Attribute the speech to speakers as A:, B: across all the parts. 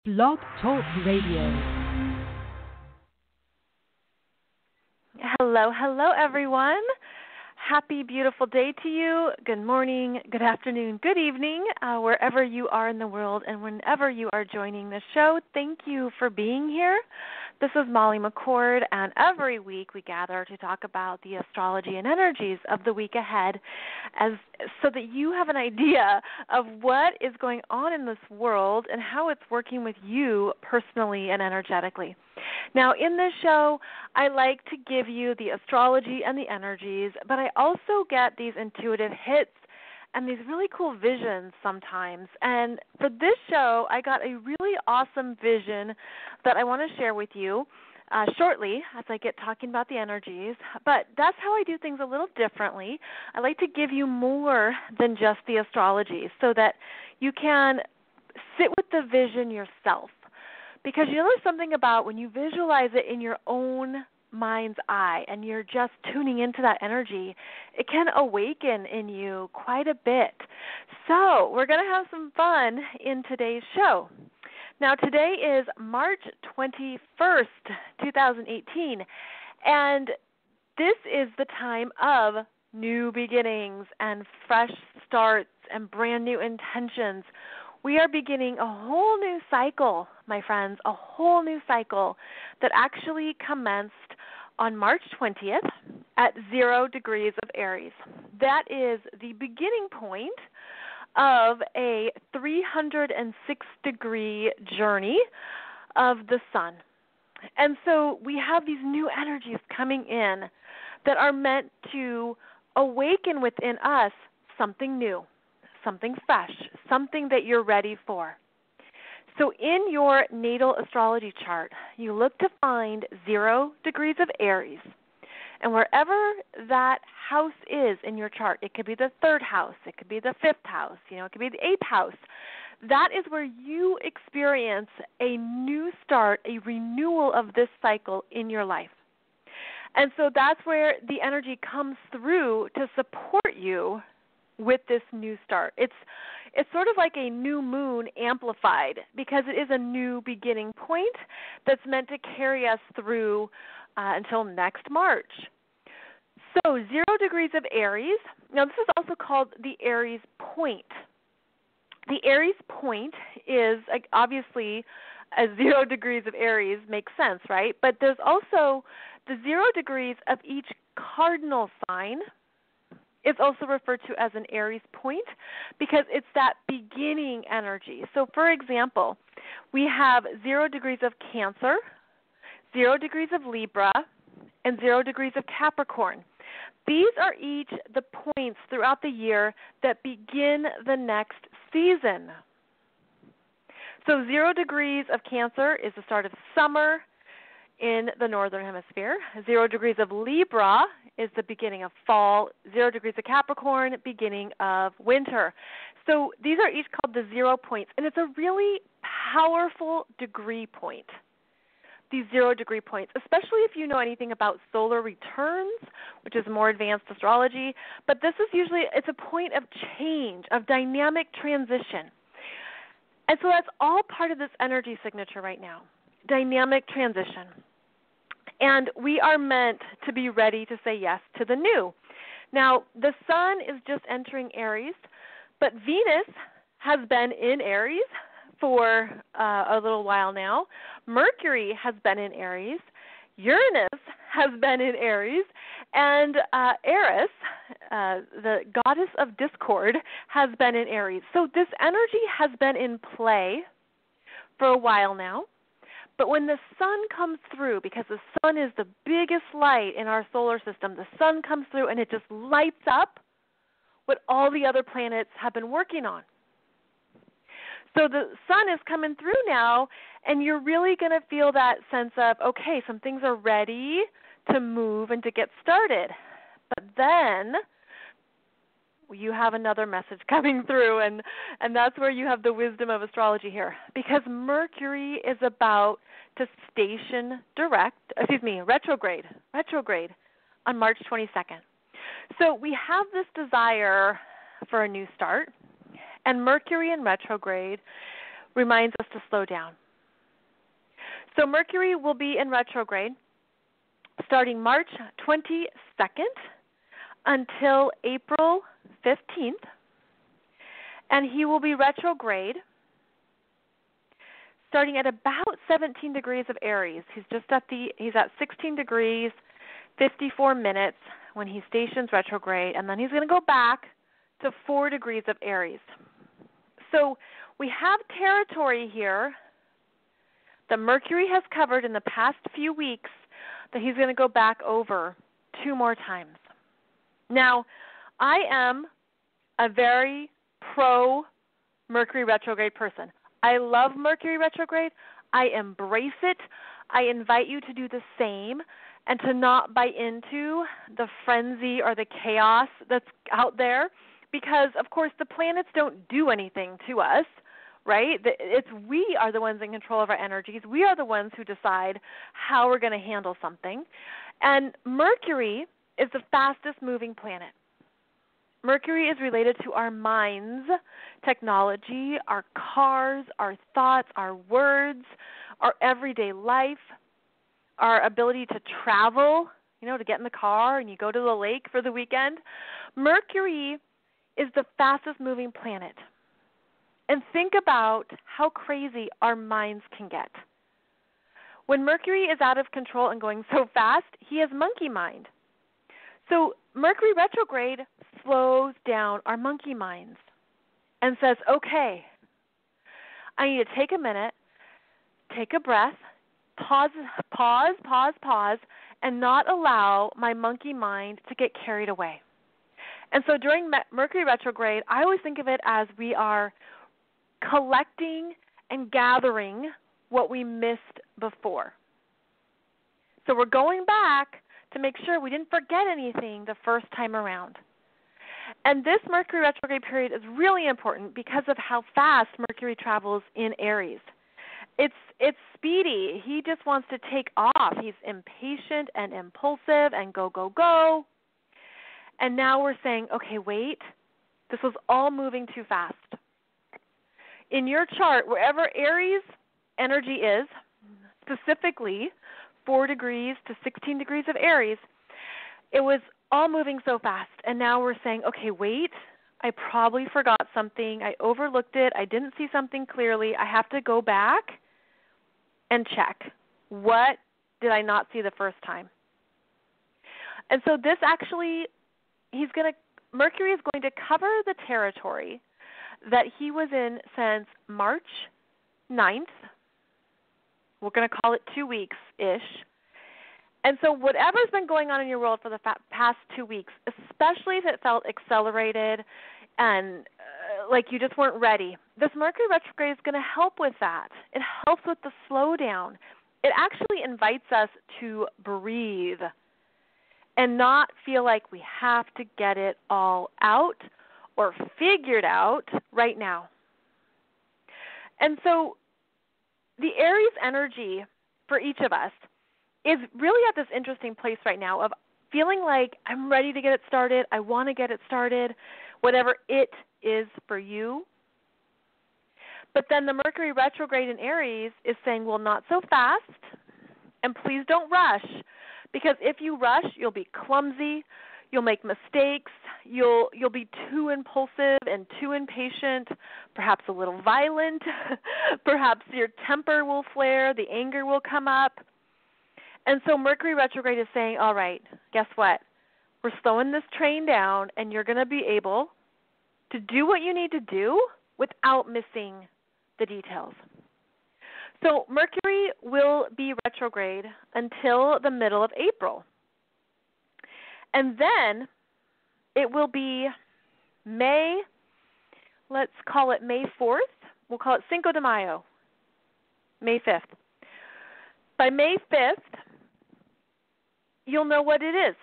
A: Blog Talk Radio.
B: Hello, hello, everyone. Happy, beautiful day to you. Good morning, good afternoon, good evening, wherever you are in the world and whenever you are joining the show. Thank you for being here. This is Molly McCord, and every week we gather to talk about the astrology and energies of the week ahead so that you have an idea of what is going on in this world and how it's working with you personally and energetically. Now, in this show, I like to give you the astrology and the energies, but I also get these intuitive hits and these really cool visions sometimes. And for this show, I got a really awesome vision that I want to share with you shortly as I get talking about the energies. But that's how I do things a little differently. I like to give you more than just the astrology so that you can sit with the vision yourself. Because you know there's something about when you visualize it in your own mind's eye and you're just tuning into that energy, it can awaken in you quite a bit. So we're going to have some fun in today's show. Now today is March 21st, 2018, and this is the time of new beginnings and fresh starts and brand new intentions. We are beginning a whole new cycle, my friends, a whole new cycle that actually commenced on March 20th at 0 degrees of Aries. That is the beginning point of a 306-degree journey of the sun. And so we have these new energies coming in that are meant to awaken within us something new, something fresh, something that you're ready for. So in your natal astrology chart, you look to find 0 degrees of Aries. And wherever that house is in your chart, it could be the 3rd house, it could be the 5th house, it could be the 8th house. That is where you experience a new start, a renewal of this cycle in your life. And so that's where the energy comes through to support you with this new start. It's sort of like a new moon amplified because it is a new beginning point that's meant to carry us through until next March. So 0 degrees of Aries. Now this is also called the Aries point. The Aries point is obviously 0 degrees of Aries makes sense, right? But there's also the 0 degrees of each cardinal sign. It's also referred to as an Aries point because it's that beginning energy. So, for example, we have 0 degrees of Cancer, 0 degrees of Libra, and 0 degrees of Capricorn. These are each the points throughout the year that begin the next season. So 0 degrees of Cancer is the start of summer in the Northern Hemisphere. 0 degrees of Libra is the beginning of fall. 0 degrees of Capricorn, beginning of winter. So these are each called the 0 points, and it's a really powerful degree point, these 0 degree points, especially if you know anything about solar returns, which is more advanced astrology. But this is usually, it's a point of change, of dynamic transition. And so that's all part of this energy signature right now, dynamic transition. And we are meant to be ready to say yes to the new. Now, the sun is just entering Aries, but Venus has been in Aries for a little while now. Mercury has been in Aries. Uranus has been in Aries. And Eris, the goddess of discord, has been in Aries. So this energy has been in play for a while now. But when the sun comes through, because the sun is the biggest light in our solar system, the sun comes through and it just lights up what all the other planets have been working on. So the sun is coming through now, and you're really going to feel that sense of, okay, some things are ready to move and to get started. But then you have another message coming through, and that's where you have the wisdom of astrology here. Because Mercury is about to station retrograde on March 22nd. So we have this desire for a new start, and Mercury in retrograde reminds us to slow down. So Mercury will be in retrograde starting March 22nd until April 15th. And he will be retrograde starting at about 17 degrees of Aries. He's at 16 degrees, 54 minutes when he stations retrograde, and then he's going to go back to 4 degrees of Aries. So we have territory here that Mercury has covered in the past few weeks that he's going to go back over 2 more times. Now, I am a very pro-Mercury retrograde person. I love Mercury retrograde. I embrace it. I invite you to do the same and to not buy into the frenzy or the chaos that's out there because, of course, the planets don't do anything to us, right? We are the ones in control of our energies. We are the ones who decide how we're going to handle something. And Mercury is the fastest moving planet. Mercury is related to our minds, technology, our cars, our thoughts, our words, our everyday life, our ability to travel, to get in the car and you go to the lake for the weekend. Mercury is the fastest moving planet. And think about how crazy our minds can get. When Mercury is out of control and going so fast, he has monkey mind. So Mercury retrograde slows down our monkey minds and says, okay, I need to take a minute, take a breath, pause, and not allow my monkey mind to get carried away. And so during Mercury retrograde, I always think of it as we are collecting and gathering what we missed before. So we're going back to make sure we didn't forget anything the first time around. And this Mercury retrograde period is really important because of how fast Mercury travels in Aries. It's speedy. He just wants to take off. He's impatient and impulsive and go. And now we're saying, okay, wait, this was all moving too fast. In your chart, wherever Aries energy is, specifically 4 degrees to 16 degrees of Aries, it was all moving so fast. And now we're saying, okay, wait, I probably forgot something. I overlooked it. I didn't see something clearly. I have to go back and check. What did I not see the first time? And so this actually, Mercury is going to cover the territory that he was in since March 9th. We're going to call it 2 weeks-ish. And so whatever's been going on in your world for the past 2 weeks, especially if it felt accelerated and like you just weren't ready, this Mercury retrograde is going to help with that. It helps with the slowdown. It actually invites us to breathe and not feel like we have to get it all out or figured out right now. And so the Aries energy for each of us is really at this interesting place right now of feeling like I'm ready to get it started. I want to get it started, whatever it is for you. But then the Mercury retrograde in Aries is saying, well, not so fast, and please don't rush, because if you rush, you'll be clumsy, you'll make mistakes, you'll be too impulsive and too impatient, perhaps a little violent, perhaps your temper will flare, the anger will come up. And so Mercury retrograde is saying, all right, guess what? We're slowing this train down, and you're going to be able to do what you need to do without missing the details. So Mercury will be retrograde until the middle of April. And then it will be May, let's call it May 4th. We'll call it Cinco de Mayo, May 5th. By May 5th, you'll know what it is.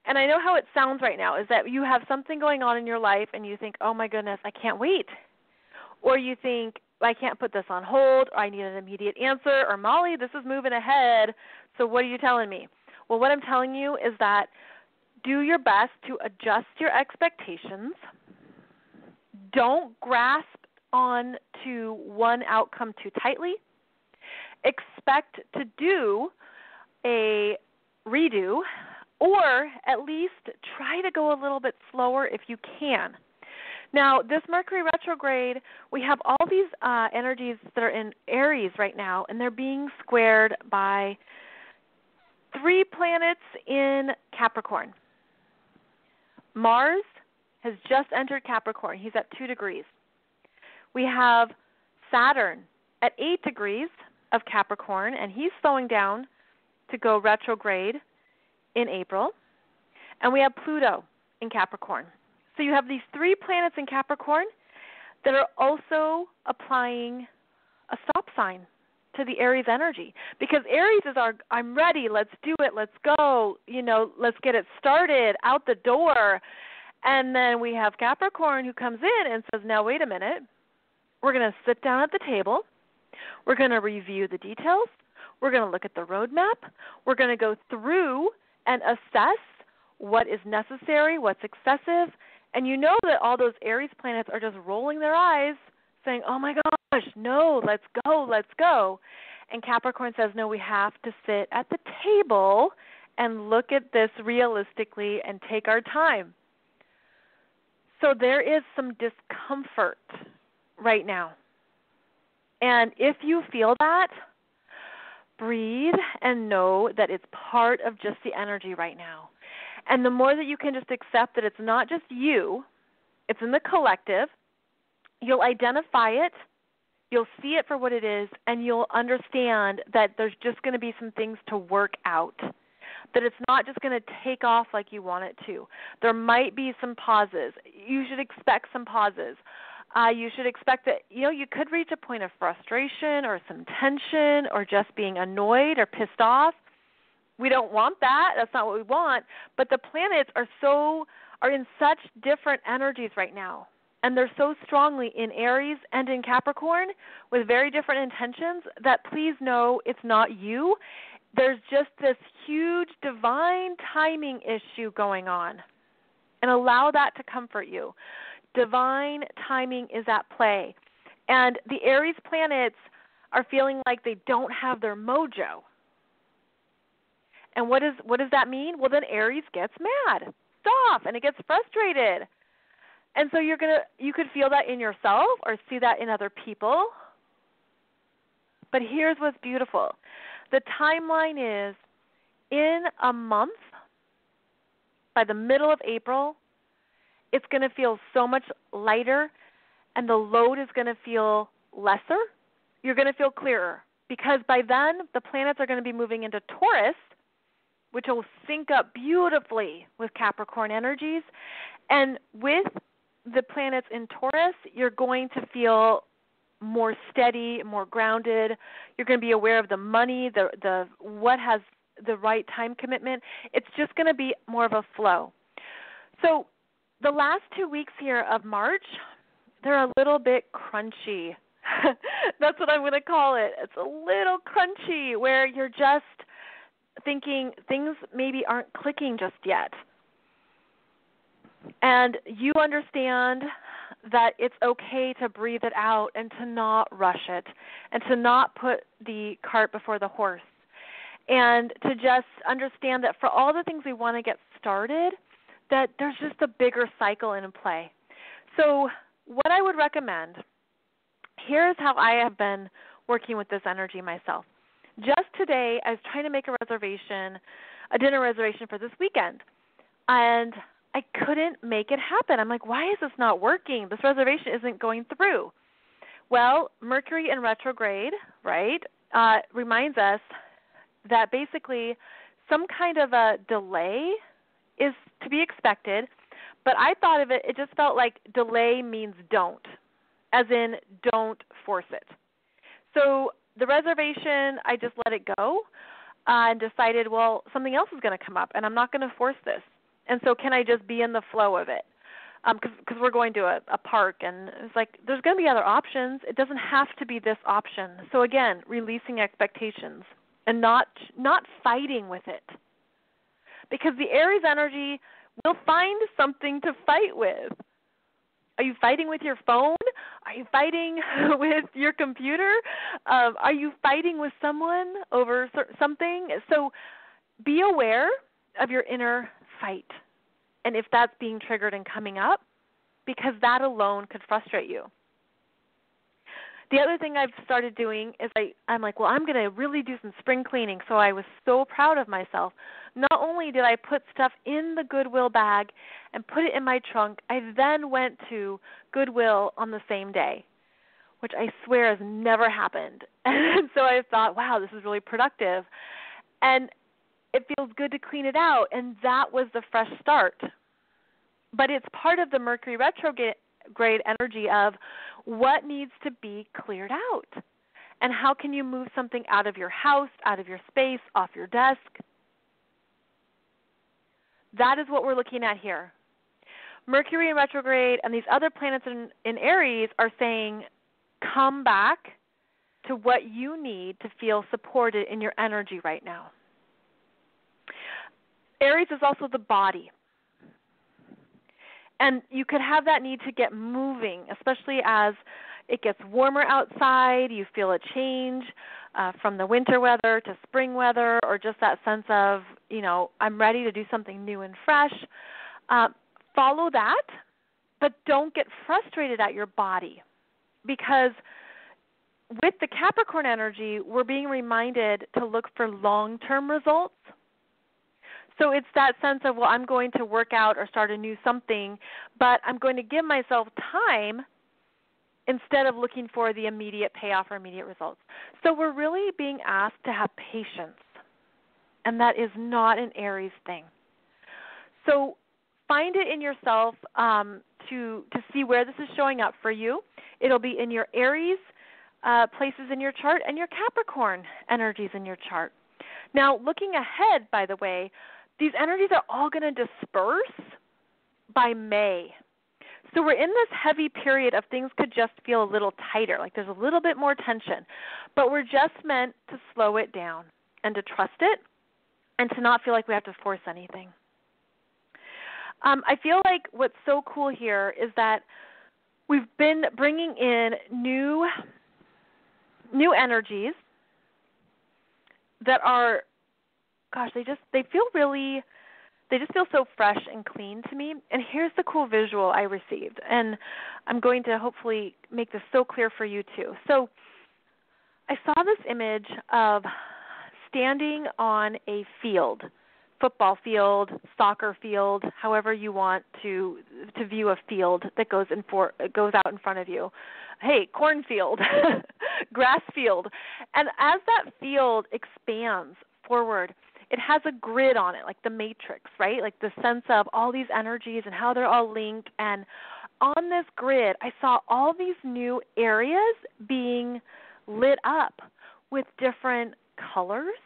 B: And I know how it sounds right now, is that you have something going on in your life and you think, oh my goodness, I can't wait. Or you think, I can't put this on hold, or I need an immediate answer, or Molly, this is moving ahead, so what are you telling me? Well, what I'm telling you is that do your best to adjust your expectations. Don't grasp on to one outcome too tightly. expect to do a redo, or at least try to go a little bit slower if you can. Now, this Mercury retrograde, we have all these energies that are in Aries right now, and they're being squared by 3 planets in Capricorn. Mars has just entered Capricorn. He's at 2 degrees. We have Saturn at 8 degrees of Capricorn, and he's slowing down to go retrograde in April. And we have Pluto in Capricorn. So you have these 3 planets in Capricorn that are also applying a stop sign to the Aries energy. Because Aries is our, I'm ready, let's do it, let's go, let's get it started, out the door. And then we have Capricorn who comes in and says, now wait a minute, we're going to sit down at the table, we're going to review the details, we're going to look at the roadmap, we're going to go through and assess what is necessary, what's excessive. And you know that all those Aries planets are just rolling their eyes saying, oh my gosh, no, let's go, let's go. And Capricorn says, no, we have to sit at the table and look at this realistically and take our time. So there is some discomfort right now. And if you feel that, breathe and know that it's part of just the energy right now. And the more that you can just accept that it's not just you, it's in the collective, you'll identify it, you'll see it for what it is, and you'll understand that there's just going to be some things to work out, that it's not just going to take off like you want it to. There might be some pauses. You should expect some pauses. You should expect that, you could reach a point of frustration or some tension or just being annoyed or pissed off. We don't want that. That's not what we want. But the planets are in such different energies right now. And they're so strongly in Aries and in Capricorn with very different intentions that please know it's not you. There's just this huge divine timing issue going on. And allow that to comfort you. Divine timing is at play. And the Aries planets are feeling like they don't have their mojo. And what does that mean? Well, then Aries gets mad, off, and it gets frustrated. And so you could feel that in yourself or see that in other people. But here's what's beautiful. The timeline is in a month, by the middle of April, it's going to feel so much lighter and the load is going to feel lesser. You're going to feel clearer because by then the planets are going to be moving into Taurus, which will sync up beautifully with Capricorn energies. And with the planets in Taurus, you're going to feel more steady, more grounded. You're going to be aware of the money, the what has the right time commitment. It's just going to be more of a flow. So the last 2 weeks here of March, they're a little bit crunchy. That's what I'm going to call it. It's a little crunchy where you're just thinking things maybe aren't clicking just yet. And you understand that it's okay to breathe it out and to not rush it and to not put the cart before the horse and to just understand that for all the things we want to get started, that there's just a bigger cycle in play. So what I would recommend, here's how I have been working with this energy myself. Just today, I was trying to make a dinner reservation for this weekend, and I couldn't make it happen. I'm like, why is this not working? This reservation isn't going through. Well, Mercury in retrograde, right, reminds us that basically some kind of a delay is to be expected, but I thought of it, it just felt like delay means don't, as in don't force it. So the reservation, I just let it go and decided, well, something else is going to come up, and I'm not going to force this. And so can I just be in the flow of it? Because we're going to a park, and it's like there's going to be other options. It doesn't have to be this option. So, again, releasing expectations and not fighting with it. Because the Aries energy will find something to fight with. Are you fighting with your phone? Are you fighting with your computer? Are you fighting with someone over something? So be aware of your inner fight and if that's being triggered and coming up, because that alone could frustrate you. The other thing I've started doing is I'm like, well, I'm going to really do some spring cleaning. So I was so proud of myself. Not only did I put stuff in the Goodwill bag and put it in my trunk, I then went to Goodwill on the same day, which I swear has never happened. And so I thought, wow, this is really productive. And it feels good to clean it out. And that was the fresh start. But it's part of the Mercury Retrograde energy of what needs to be cleared out and how can you move something out of your house, out of your space, off your desk. That is what we're looking at here. Mercury in retrograde and these other planets in Aries are saying, come back to what you need to feel supported in your energy right now. Aries is also the body. And you could have that need to get moving, especially as it gets warmer outside. You feel a change from the winter weather to spring weather, or just that sense of, I'm ready to do something new and fresh. Follow that, but don't get frustrated at your body, because with the Capricorn energy, we're being reminded to look for long-term results. So it's that sense of, well, I'm going to work out or start a new something, but I'm going to give myself time instead of looking for the immediate payoff or immediate results. So we're really being asked to have patience, and that is not an Aries thing. So find it in yourself to see where this is showing up for you. It'll be in your Aries places in your chart and your Capricorn energies in your chart. Now, looking ahead, by the way, these energies are all going to disperse by May. So we're in this heavy period of things could just feel a little tighter, like there's a little bit more tension. But we're just meant to slow it down and to trust it and to not feel like we have to force anything. I feel like what's so cool here is that we've been bringing in new energies that are, gosh, they just feel so fresh and clean to me. And here's the cool visual I received, and I'm going to hopefully make this so clear for you too. So I saw this image of standing on a field, football field, soccer field, however you want to view a field that goes out in front of you. Hey, cornfield, grass field. And as that field expands forward, it has a grid on it, like the matrix, right? Like the sense of all these energies and how they're all linked. And on this grid, I saw all these new areas being lit up with different colors,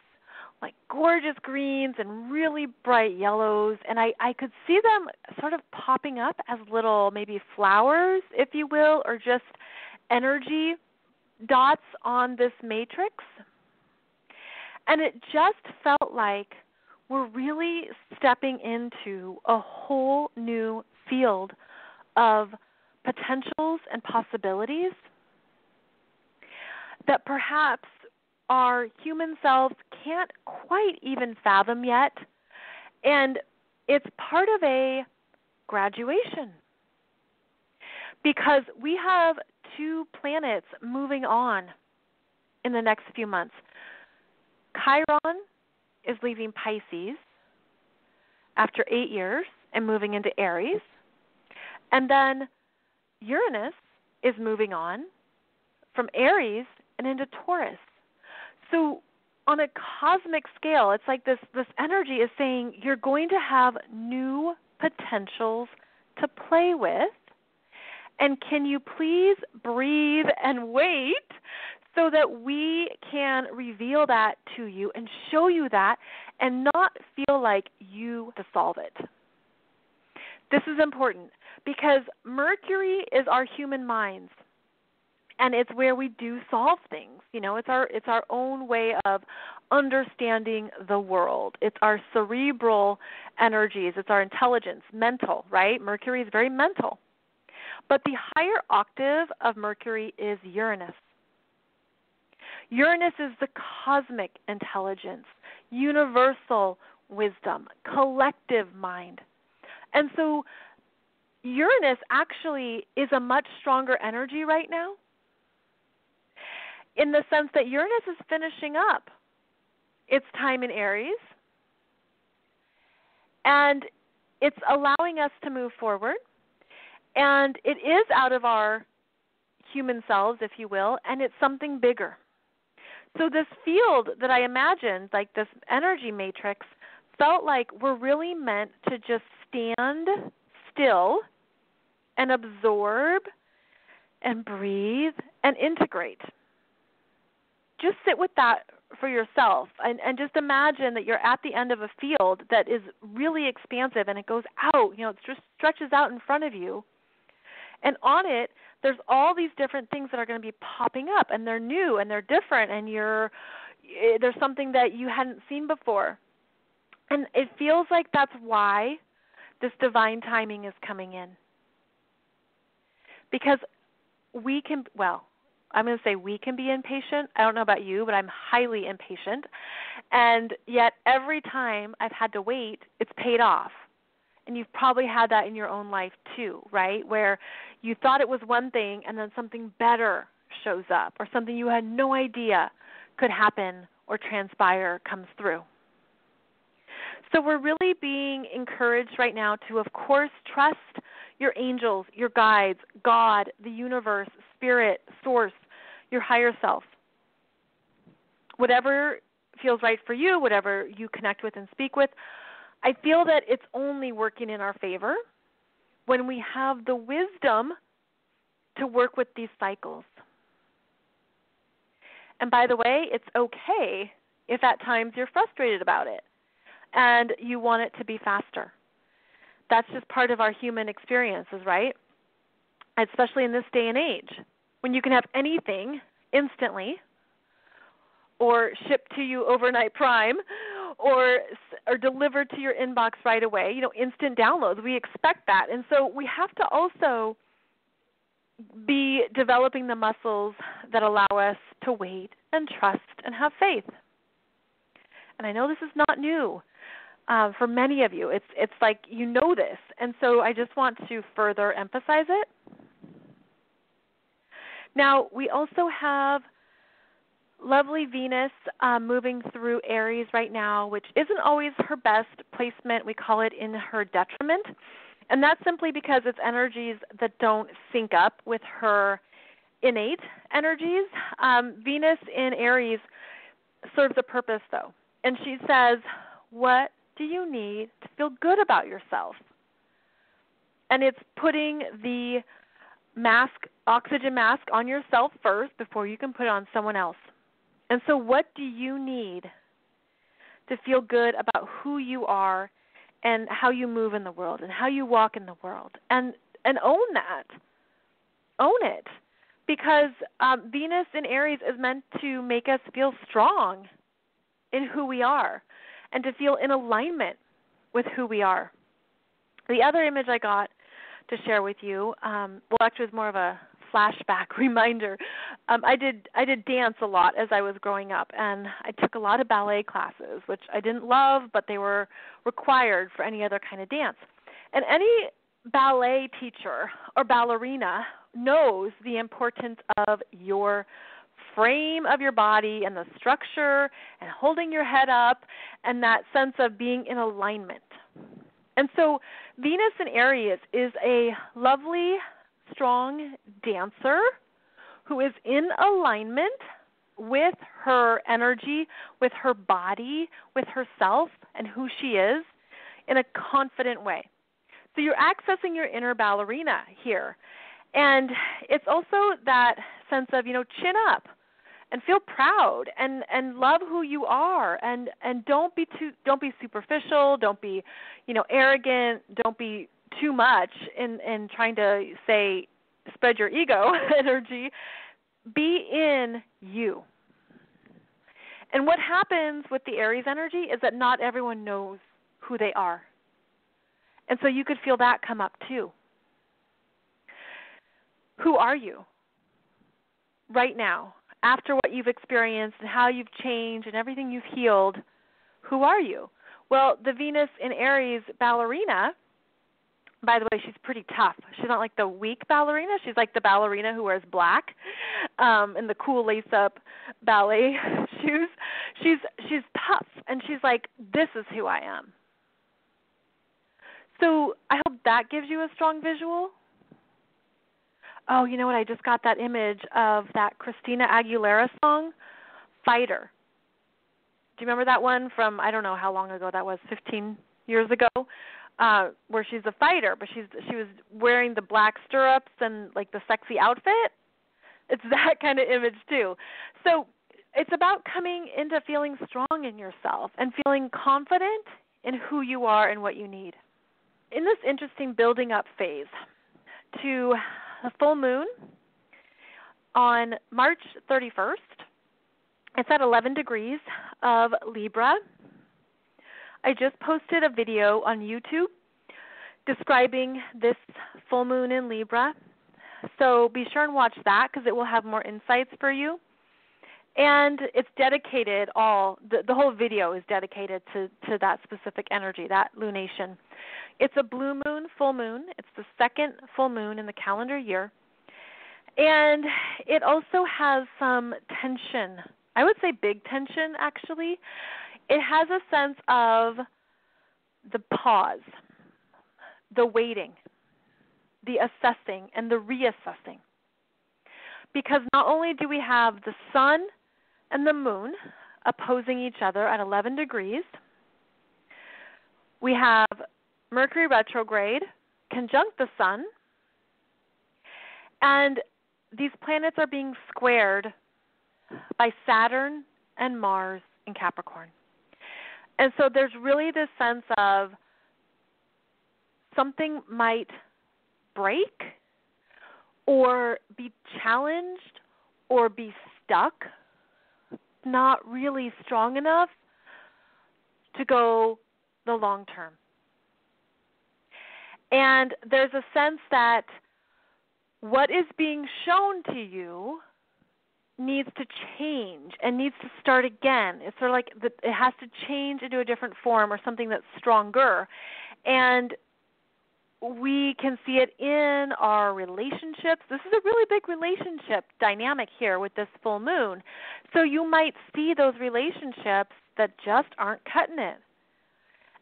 B: like gorgeous greens and really bright yellows. And I could see them sort of popping up as little maybe flowers, if you will, or just energy dots on this matrix. And it just felt like we're really stepping into a whole new field of potentials and possibilities that perhaps our human selves can't quite even fathom yet. And it's part of a graduation, because we have 2 planets moving on in the next few months. Chiron is leaving Pisces after 8 years and moving into Aries. And then Uranus is moving on from Aries and into Taurus. So on a cosmic scale, it's like this energy is saying you're going to have new potentials to play with. And can you please breathe and wait so that we can reveal that to you and show you that and not feel like you have to solve it. This is important because Mercury is our human minds, and it's where we do solve things. It's our own way of understanding the world. It's our cerebral energies. It's our intelligence, mental, right? Mercury is very mental. But the higher octave of Mercury is Uranus. Uranus is the cosmic intelligence, universal wisdom, collective mind. And so Uranus actually is a much stronger energy right now, in the sense that Uranus is finishing up its time in Aries, and it's allowing us to move forward, and it is out of our human selves, if you will, and it's something bigger. So this field that I imagined, like this energy matrix, felt like we're really meant to just stand still and absorb and breathe and integrate. Just sit with that for yourself and just imagine that you're at the end of a field that is really expansive and it goes out, it just stretches out in front of you. And on it, there's all these different things that are going to be popping up, and they're new and they're different, and there's something that you hadn't seen before. And it feels like that's why this divine timing is coming in. Because I'm going to say we can be impatient. I don't know about you, but I'm highly impatient. And yet every time I've had to wait, it's paid off. And you've probably had that in your own life too, right? Where you thought it was one thing and then something better shows up, or something you had no idea could happen or transpire comes through. So we're really being encouraged right now to, of course, trust your angels, your guides, God, the universe, spirit, source, your higher self. Whatever feels right for you, whatever you connect with and speak with, I feel that it's only working in our favor when we have the wisdom to work with these cycles. And by the way, it's okay if at times you're frustrated about it and you want it to be faster. That's just part of our human experiences, right? Especially in this day and age, when you can have anything instantly or shipped to you overnight prime or delivered to your inbox right away, instant downloads. We expect that. And so we have to also be developing the muscles that allow us to wait and trust and have faith. And I know this is not new for many of you. It's like you know this. And so I just want to further emphasize it. Now, we also have lovely Venus moving through Aries right now, which isn't always her best placement. We call it in her detriment. And that's simply because it's energies that don't sync up with her innate energies. Venus in Aries serves a purpose, though. And she says, what do you need to feel good about yourself? And it's putting the oxygen mask on yourself first before you can put it on someone else. And so what do you need to feel good about who you are and how you move in the world and how you walk in the world? And own that. Own it. Because Venus in Aries is meant to make us feel strong in who we are and to feel in alignment with who we are. The other image I got to share with you, actually it's more of a flashback reminder. I did dance a lot as I was growing up, and I took a lot of ballet classes, which I didn't love, but they were required for any other kind of dance. And any ballet teacher or ballerina knows the importance of your frame of your body and the structure and holding your head up and that sense of being in alignment. And so Venus in Aries is a lovely, strong dancer who is in alignment with her energy, with her body, with herself and who she is in a confident way. So you're accessing your inner ballerina here. And it's also that sense of, chin up and feel proud and love who you are and don't be superficial, don't be, arrogant, don't be too much in trying to say spread your ego energy. Be in you. And what happens with the Aries energy is that not everyone knows who they are. And so you could feel that come up too. Who are you right now? After what you've experienced and how you've changed and everything you've healed, who are you? Well, the Venus in Aries ballerina, by the way, she's pretty tough. She's not like the weak ballerina. She's like the ballerina who wears black and the cool lace-up ballet shoes. She's tough, and she's like, this is who I am. So I hope that gives you a strong visual. Oh, you know what? I just got that image of that Christina Aguilera song, Fighter. Do you remember that one from, I don't know how long ago that was, 15 years ago, where she's a fighter, but she was wearing the black stirrups and like the sexy outfit? It's that kind of image too. So it's about coming into feeling strong in yourself and feeling confident in who you are and what you need. In this interesting building up phase to the full moon on March 31st, it's at 11 degrees of Libra. I just posted a video on YouTube describing this full moon in Libra. So be sure and watch that because it will have more insights for you. And it's dedicated the whole video is dedicated to that specific energy, that lunation. It's a blue moon, full moon. It's the second full moon in the calendar year. And it also has some tension. I would say big tension, actually. It has a sense of the pause, the waiting, the assessing, and the reassessing. Because not only do we have the sun and the moon opposing each other at 11 degrees, we have Mercury Retrograde conjunct the sun, and these planets are being squared by Saturn and Mars in Capricorn. And so there's really this sense of something might break or be challenged or be stuck, not really strong enough to go the long term. And there's a sense that what is being shown to you needs to change and needs to start again. It's sort of like it has to change into a different form or something that's stronger. And we can see it in our relationships. This is a really big relationship dynamic here with this full moon. So you might see those relationships that just aren't cutting it.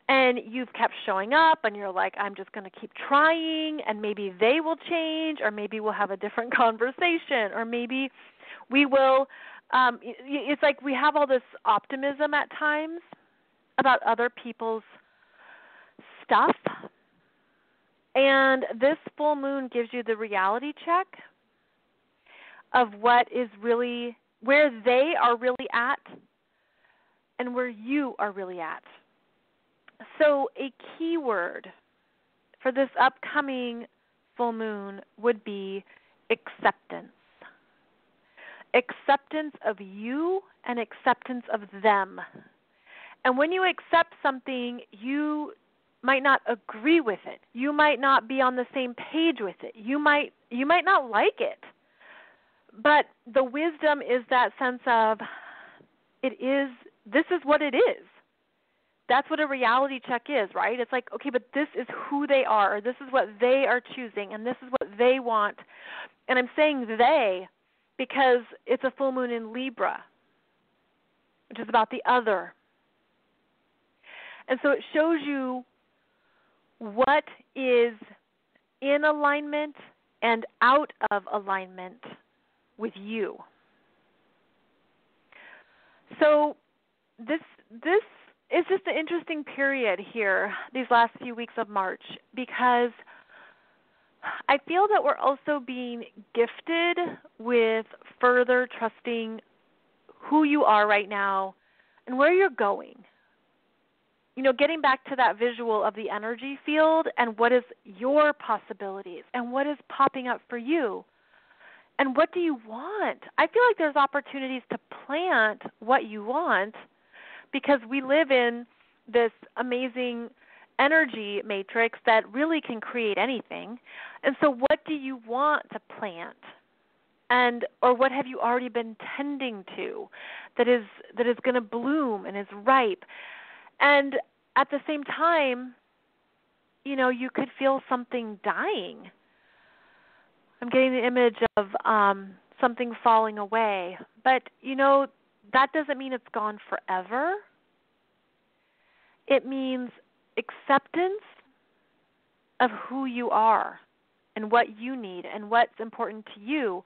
B: And you've kept showing up and you're like, I'm just going to keep trying and maybe they will change or maybe we'll have a different conversation or maybe we will, it's like we have all this optimism at times about other people's stuff. And this full moon gives you the reality check of what is really, where they are really at and where you are really at. So a key word for this upcoming full moon would be acceptance. Acceptance of you and acceptance of them. And when you accept something, you might not agree with it. You might not be on the same page with it. You might not like it. But the wisdom is that sense of this is what it is. That's what a reality check is, right? It's like, okay, but this is who they are, or this is what they are choosing, and this is what they want. And I'm saying they because it's a full moon in Libra, which is about the other. And so it shows you what is in alignment and out of alignment with you. So this it's just an interesting period here, these last few weeks of March, because I feel that we're also being gifted with further trusting who you are right now and where you're going. You know, getting back to that visual of the energy field and what is your possibilities and what is popping up for you and what do you want. I feel like there's opportunities to plant what you want, because we live in this amazing energy matrix that really can create anything. And so what do you want to plant? And or what have you already been tending to that is going to bloom and is ripe? And at the same time, you could feel something dying. I'm getting the image of something falling away. But, that doesn't mean it's gone forever. It means acceptance of who you are and what you need and what's important to you.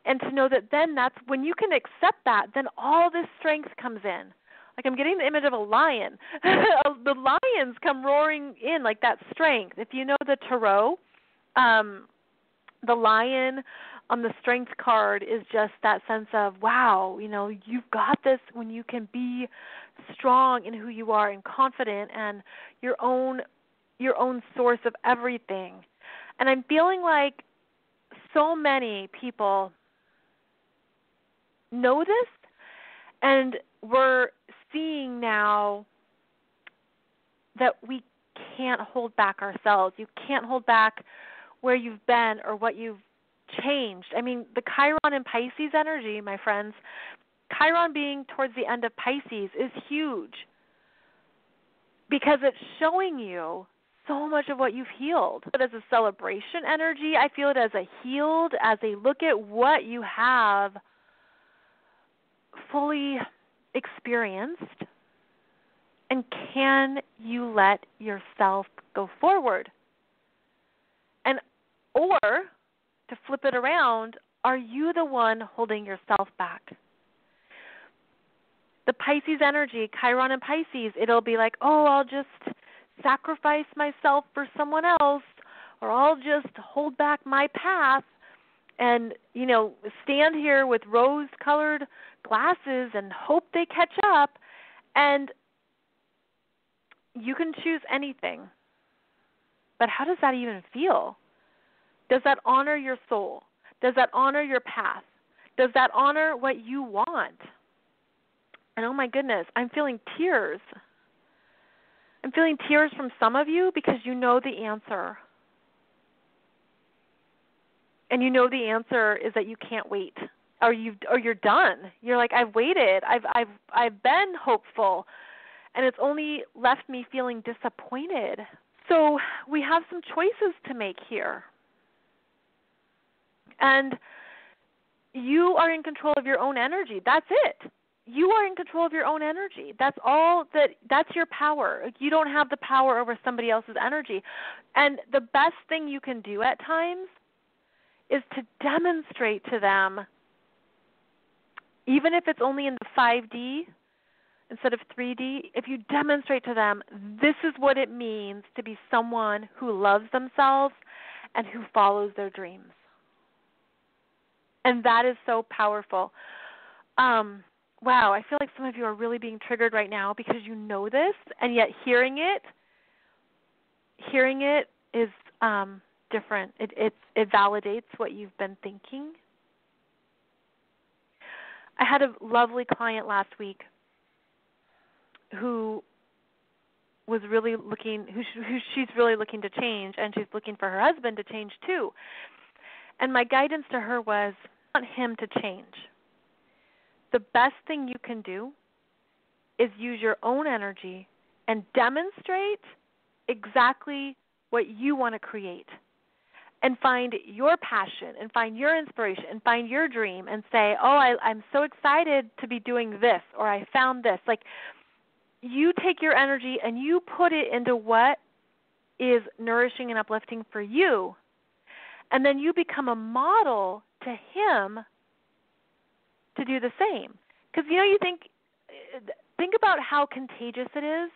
B: And to know that then that's when you can accept that, then all this strength comes in. Like I'm getting the image of a lion. The lions come roaring in like that strength. If you know the tarot, the lion on the strength card is just that sense of, wow, you've got this when you can be strong in who you are and confident and your own source of everything. And I'm feeling like so many people know this, and we're seeing now that we can't hold back ourselves. You can't hold back where you've been or what you've changed. I mean, the Chiron and Pisces energy, my friends, Chiron being towards the end of Pisces is huge because it's showing you so much of what you've healed. But as a celebration energy, I feel it as a healed, as a look at what you have fully experienced, and can you let yourself go forward? And or to flip it around, are you the one holding yourself back? The Pisces energy, Chiron and Pisces, it'll be like, I'll just sacrifice myself for someone else, or I'll just hold back my path and, stand here with rose-colored glasses and hope they catch up. And you can choose anything. But how does that even feel? Does that honor your soul? Does that honor your path? Does that honor what you want? And oh my goodness, I'm feeling tears. I'm feeling tears from some of you because you know the answer. And you know the answer is that you can't wait, or you're done. You're like, I've waited. I've been hopeful, and it's only left me feeling disappointed. So we have some choices to make here. And you are in control of your own energy. That's it. You are in control of your own energy. That's all that's your power. You don't have the power over somebody else's energy. And the best thing you can do at times is to demonstrate to them, even if it's only in the 5D instead of 3D, if you demonstrate to them, this is what it means to be someone who loves themselves and who follows their dreams. And that is so powerful. Wow, I feel like some of you are really being triggered right now because you know this, and yet hearing it is different. It validates what you've been thinking. I had a lovely client last week who was really looking, she's really looking to change, and she's looking for her husband to change too. And my guidance to her was, I want him to change. The best thing you can do is use your own energy and demonstrate exactly what you want to create, and find your passion and find your inspiration and find your dream and say, I'm so excited to be doing this, or I found this. Like, you take your energy and you put it into what is nourishing and uplifting for you, and then you become a model to him to do the same. Because, you think about how contagious it is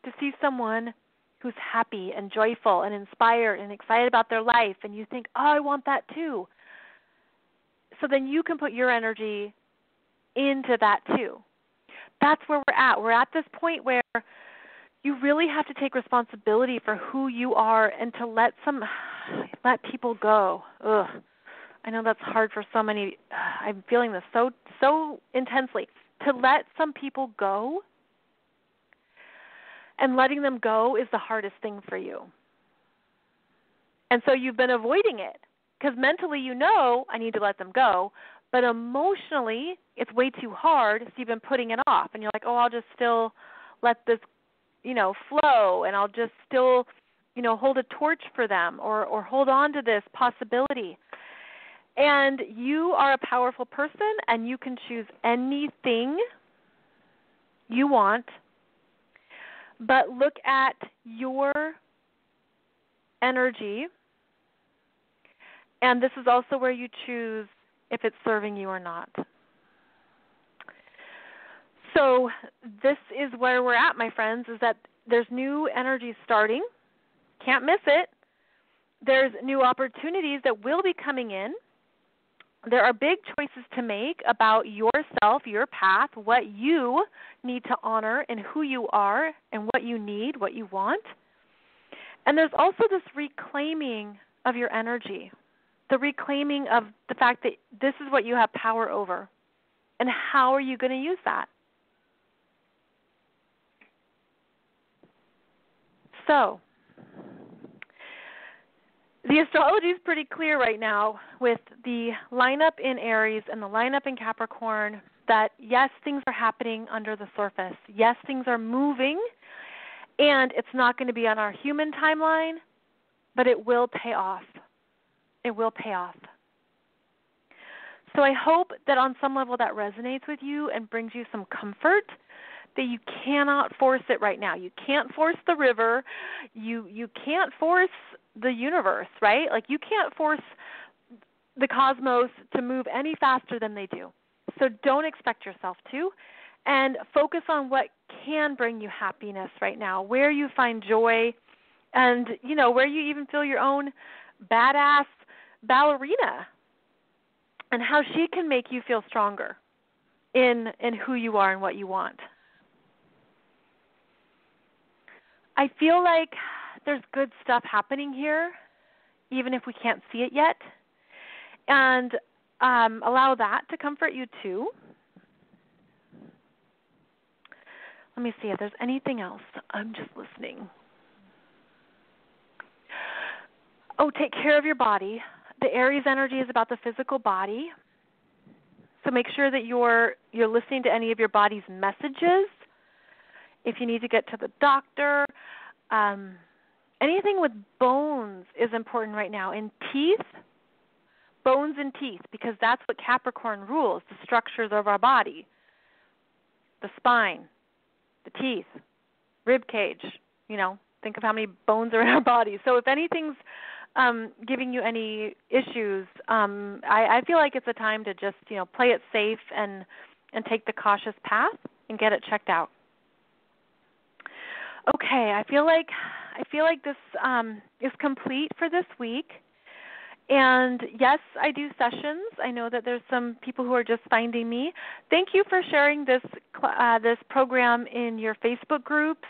B: to see someone who's happy and joyful and inspired and excited about their life, and you think, I want that too. So then you can put your energy into that too. That's where we're at. We're at this point where you really have to take responsibility for who you are and to let people go. Ugh. I know that's hard for so many. I'm feeling this so intensely. To let some people go And letting them go is the hardest thing for you. And so you've been avoiding it because mentally you know I need to let them go, but emotionally it's way too hard, so you've been putting it off. And you're like, oh, I'll just still let this, flow, and I'll just still, hold a torch for them or hold on to this possibility. And you are a powerful person, and you can choose anything you want, but look at your energy, and this is also where you choose if it's serving you or not. So this is where we're at, my friends, is that there's new energy starting. Can't miss it. There's new opportunities that will be coming in. There are big choices to make about yourself, your path, what you need to honor and who you are and what you need, what you want. And there's also this reclaiming of your energy, the reclaiming of the fact that this is what you have power over. And how are you going to use that? So, the astrology is pretty clear right now with the lineup in Aries and the lineup in Capricorn that, yes, things are happening under the surface. Yes, things are moving, and it's not going to be on our human timeline, but it will pay off. It will pay off. So I hope that on some level that resonates with you and brings you some comfort, that you cannot force it right now. You can't force the river. You can't force the universe, right? Like you can't force the cosmos to move any faster than they do. So don't expect yourself to. And focus on what can bring you happiness right now, where you find joy, and, where you even feel your own badass ballerina and how she can make you feel stronger in who you are and what you want. I feel like there's good stuff happening here, even if we can't see it yet. And allow that to comfort you too. Let me see if there's anything else. I'm just listening. Oh, take care of your body. The Aries energy is about the physical body. So make sure that you're listening to any of your body's messages. If you need to get to the doctor, anything with bones is important right now. And teeth, bones and teeth, because that's what Capricorn rules, the structures of our body. The spine, the teeth, rib cage, think of how many bones are in our body. So if anything's giving you any issues, I feel like it's a time to just, play it safe and take the cautious path and get it checked out. Okay, I feel like this is complete for this week. And yes, I do sessions. I know that there's some people who are just finding me. Thank you for sharing this program in your Facebook groups.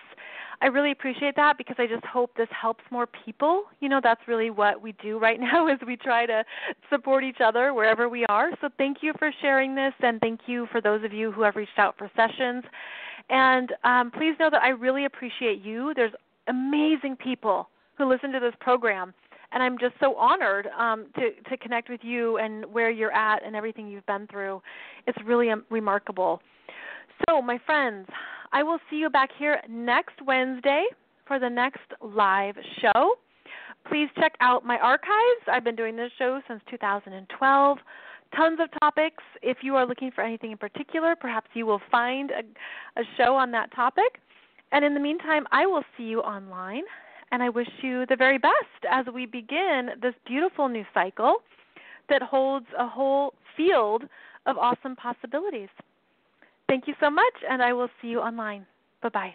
B: I really appreciate that because I just hope this helps more people. That's really what we do right now is we try to support each other wherever we are. So thank you for sharing this, and thank you for those of you who have reached out for sessions. And please know that I really appreciate you. There's amazing people who listen to this program, and I'm just so honored to connect with you and where you're at and everything you've been through. It's really remarkable. So, my friends, I will see you back here next Wednesday for the next live show. Please check out my archives. I've been doing this show since 2012. Tons of topics. If you are looking for anything in particular, perhaps you will find a show on that topic. And in the meantime, I will see you online, and I wish you the very best as we begin this beautiful new cycle that holds a whole field of awesome possibilities. Thank you so much, and I will see you online. Bye-bye.